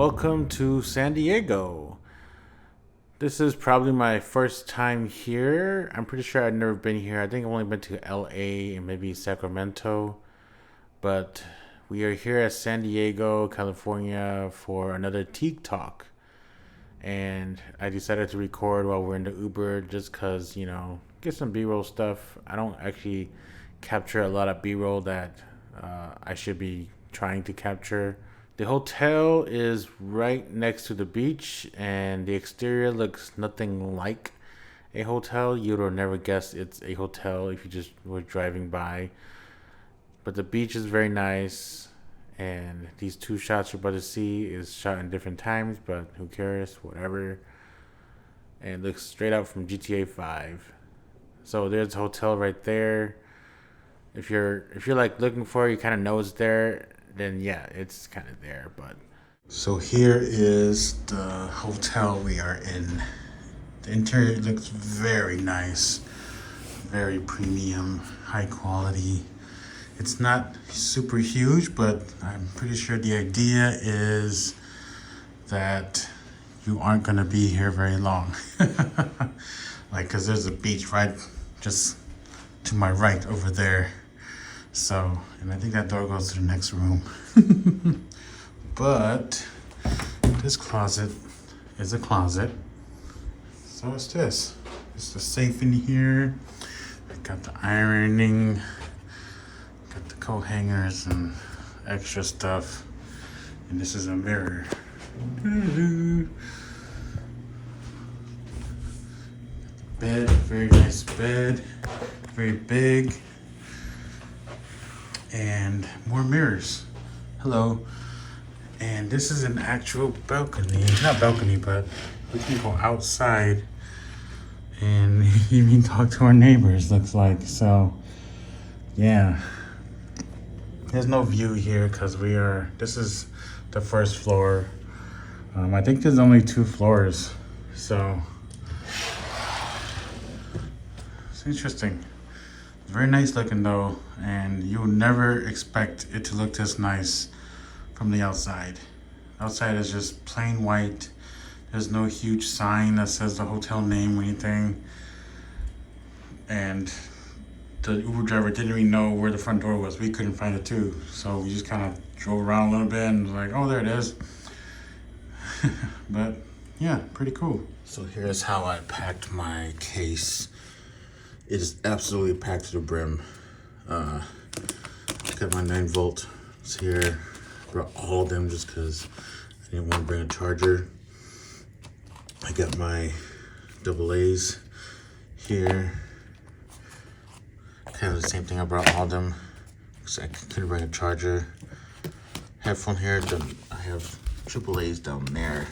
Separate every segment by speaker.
Speaker 1: Welcome to San Diego. This is probably my first time here. I'm pretty sure I've never been here. I think I've only been to LA and maybe Sacramento. But we are here at San Diego, California for another Teague Talk. And I decided to record while we're in the Uber just because, get some B roll stuff. I don't actually capture a lot of B roll that I should be trying to capture. The hotel is right next to the beach, and the exterior looks nothing like a hotel. You would never guess it's a hotel if you just were driving by. But the beach is very nice, and these two shots you're about to see is shot in different times, but who cares? Whatever. And it looks straight out from GTA 5. So there's a hotel right there. If you're like looking for it, you kind of know it's there, then yeah, it's kind of there. But so here is the hotel we are in. The interior looks very nice, very premium, high quality. It's not super huge, but I'm pretty sure the idea is that you aren't gonna be here very long. Cause there's a beach right just to my right over there. So, and I think that door goes to the next room. But this closet is a closet. So what's this? It's the safe in here. I got the ironing, got the coat hangers and extra stuff. And this is a mirror. Bed, very nice bed, very big. And more mirrors. Hello. And this is an actual balcony. Not balcony, but we can go outside and even talk to our neighbors, looks like. So, yeah. There's no view here because this is the first floor. I think there's only 2 floors. So, it's interesting. Very nice looking though, and you would never expect it to look this nice from the outside. Outside is just plain white. There's no huge sign that says the hotel name or anything. And the Uber driver didn't even know where the front door was. We couldn't find it too. So we just kind of drove around a little bit and was like, oh, there it is. But yeah, pretty cool. So here's how I packed my case. It is absolutely packed to the brim. Got my 9-volt here. Brought all of them just because I didn't want to bring a charger. I got my AA's here. Kind of the same thing. I brought all of them because I couldn't bring a charger. Headphone here. I have AA's down there.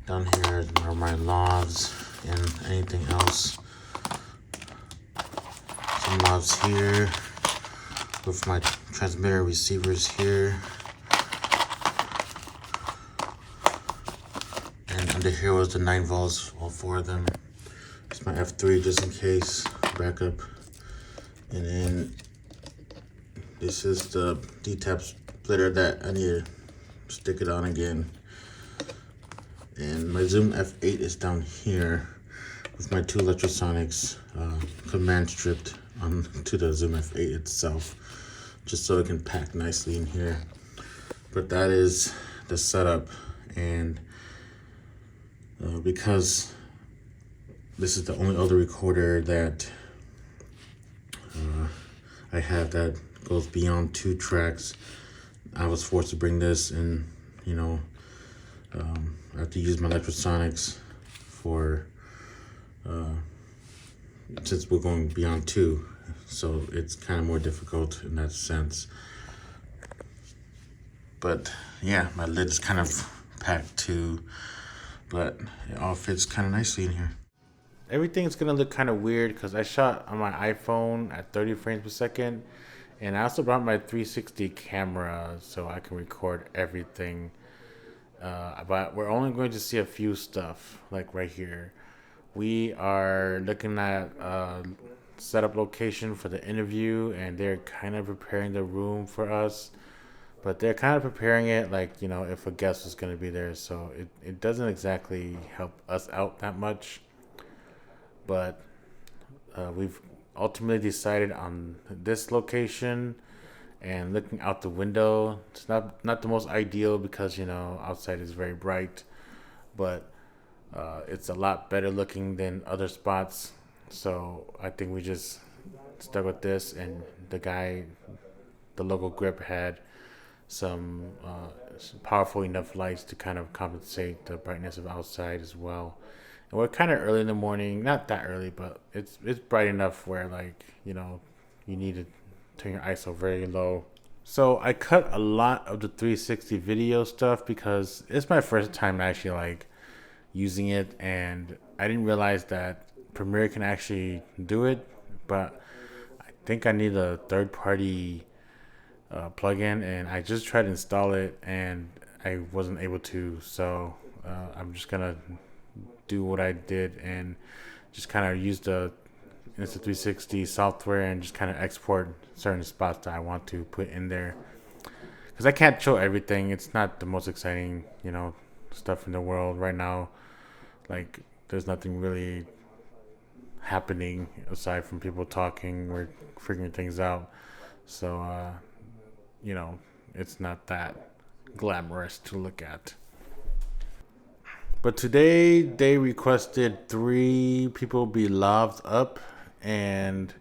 Speaker 1: Down here are my lavs and anything else. Some knobs here with my transmitter receivers here, and under here was the 9 volts, all 4 of them. It's my F3 just in case backup, and then this is the D-tap splitter that I need to stick it on again, and my Zoom F8 is down here with my 2 electrosonics command stripped onto the Zoom F8 itself, just so it can pack nicely in here. But that is the setup, and because this is the only other recorder that I have that goes beyond 2 tracks, I was forced to bring this, and I have to use my electrosonics for since we're going beyond 2, so it's kind of more difficult in that sense. But yeah, my lid is kind of packed too, but it all fits kind of nicely in here. Everything's gonna look kind of weird because I shot on my iPhone at 30 frames per second, and I also brought my 360 camera so I can record everything. But we're only going to see a few stuff, like right here. We are looking at setup location for the interview, and they're kind of preparing the room for us. but they're kind of preparing it like, if a guest was going to be there. So it doesn't exactly help us out that much. But we've ultimately decided on this location, and looking out the window, it's not the most ideal because outside is very bright, but it's a lot better looking than other spots. So I think we just stuck with this, and the local grip had some powerful enough lights to kind of compensate the brightness of outside as well. And we're kind of early in the morning, not that early, but it's bright enough where like you need to turn your ISO very low. So I cut a lot of the 360 video stuff because it's my first time actually like using it, and I didn't realize that Premiere can actually do it, but I think I need a third party plugin, and I just tried to install it and I wasn't able to. So I'm just gonna do what I did and just kind of use the Insta360 software and just kind of export certain spots that I want to put in there because I can't show everything. It's not the most exciting, stuff in the world right now. Like, there's nothing really happening aside from people talking. We're figuring things out. So, you know, it's not that glamorous to look at. But today they requested 3 people be lobbed up, and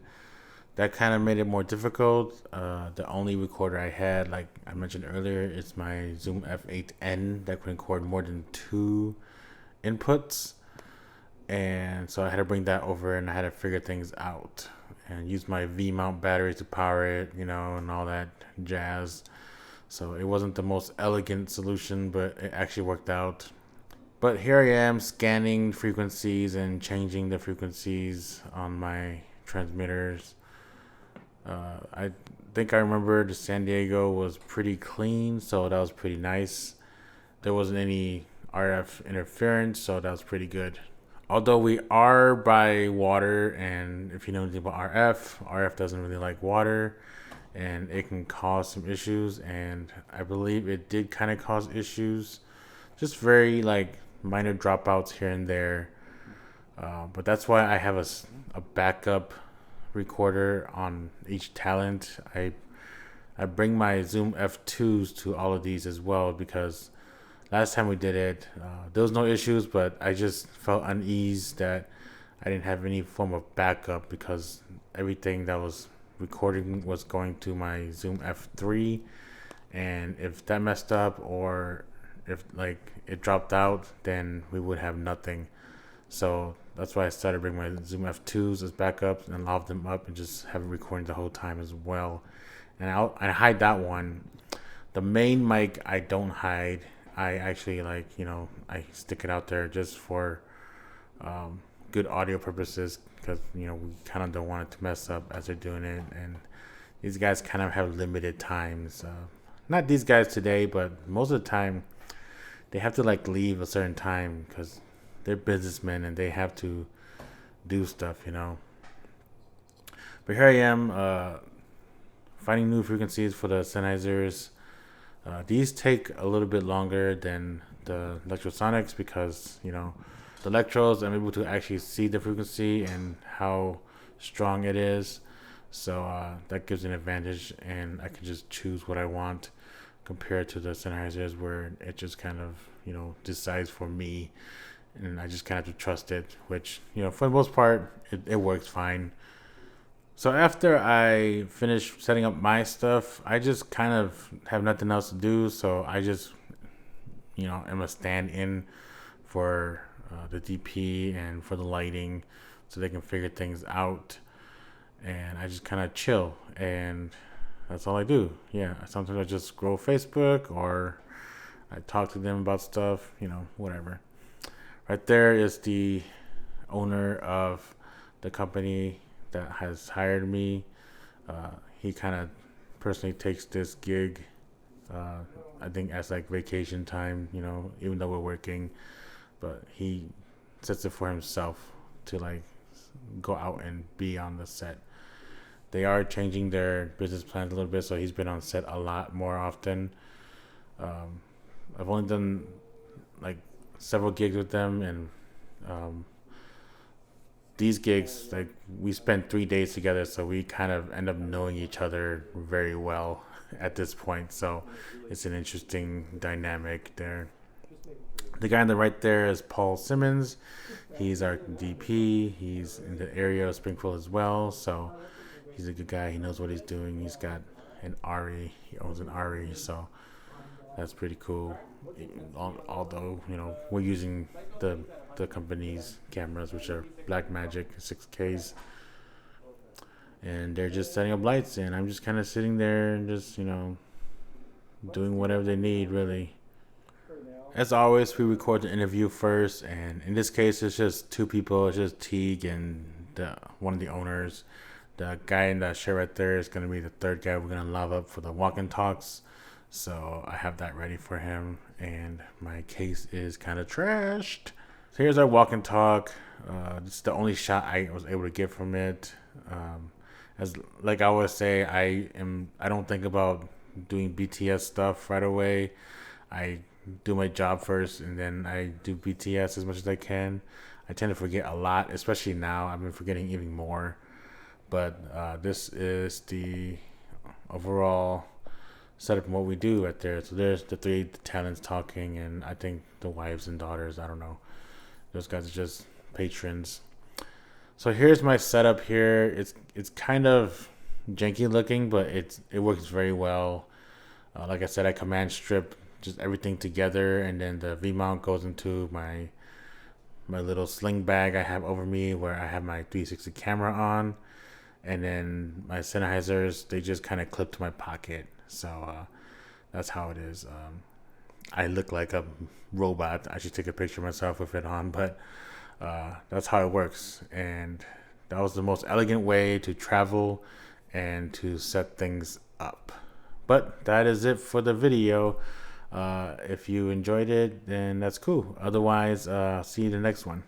Speaker 1: that kind of made it more difficult. The only recorder I had, like I mentioned earlier, is my Zoom F8N that can record more than 2 inputs. And so I had to bring that over and I had to figure things out and use my V mount batteries to power it, and all that jazz. So it wasn't the most elegant solution, but it actually worked out. But here I am scanning frequencies and changing the frequencies on my transmitters. I think I remember the San Diego was pretty clean, so that was pretty nice. There wasn't any RF interference, so that was pretty good. Although we are by water, and if you know anything about RF doesn't really like water, and it can cause some issues, and I believe it did kind of cause issues. Just very like minor dropouts here and there. But that's why I have a backup recorder on each talent. I bring my Zoom F2s to all of these as well because last time we did it, there was no issues, but I just felt unease that I didn't have any form of backup because everything that was recording was going to my Zoom F3, and if that messed up or if like it dropped out, then we would have nothing. So that's why I started bringing my Zoom F2s as backups and lob them up and just have it recording the whole time as well. And I hide that one. The main mic I don't hide. I actually I stick it out there just for good audio purposes because we kind of don't want it to mess up as they're doing it. And these guys kind of have limited times. Not these guys today, but most of the time they have to leave a certain time because they're businessmen and they have to do stuff. But here I am finding new frequencies for the Sennheisers. These take a little bit longer than the electrosonics because the electrodes, I'm able to actually see the frequency and how strong it is. So that gives an advantage, and I can just choose what I want compared to the Sennheisers where it just kind of decides for me, and I just kind of have to trust it, which for the most part it works fine. So after I finish setting up my stuff, I just kind of have nothing else to do, so I just am a stand-in for the DP and for the lighting so they can figure things out, and I just kind of chill, and that's all I do. Yeah, sometimes I just scroll Facebook or I talk to them about stuff, whatever. Right there is the owner of the company that has hired me. He kind of personally takes this gig, I think, as vacation time, even though we're working, but he sets it for himself to go out and be on the set. they are changing their business plans a little bit, so he's been on set a lot more often. I've only done like several gigs with them, and um, these gigs, like, we spent 3 days together, so we kind of end up knowing each other very well at this point. So it's an interesting dynamic there. The guy on the right there is Paul Simmons. He's our DP. He's in the area of Springfield as well, so he's a good guy. He knows what he's doing. He's got an Ari. He owns an Ari, so that's pretty cool. Although, we're using the company's cameras, which are Blackmagic 6Ks, and they're just setting up lights, and I'm just kind of sitting there and just doing whatever they need, really. As always, we record the interview first, and in this case, it's just two people. It's just Teague and one of the owners. The guy in that shirt right there is going to be the third guy we're going to love up for the walk-in talks. So I have that ready for him, and my case is kind of trashed. So here's our walk-in talk. This is the only shot I was able to get from it. As like I always say, I don't think about doing BTS stuff right away. I do my job first, and then I do BTS as much as I can. I tend to forget a lot, especially now. I've been forgetting even more. But this is the overall setup and what we do right there. So there's the three talents talking, and I think the wives and daughters, I don't know. Those guys are just patrons. So here's my setup here. It's kind of janky looking, but it works very well. Like I said, I command strip just everything together, and then the V-mount goes into my little sling bag I have over me, where I have my 360 camera on, and then my Sennheisers, they just kind of clip to my pocket. So that's how it is. I look like a robot. I should take a picture of myself with it on, but that's how it works. And that was the most elegant way to travel and to set things up. But that is it for the video. If you enjoyed it, then that's cool. Otherwise, see you in the next one.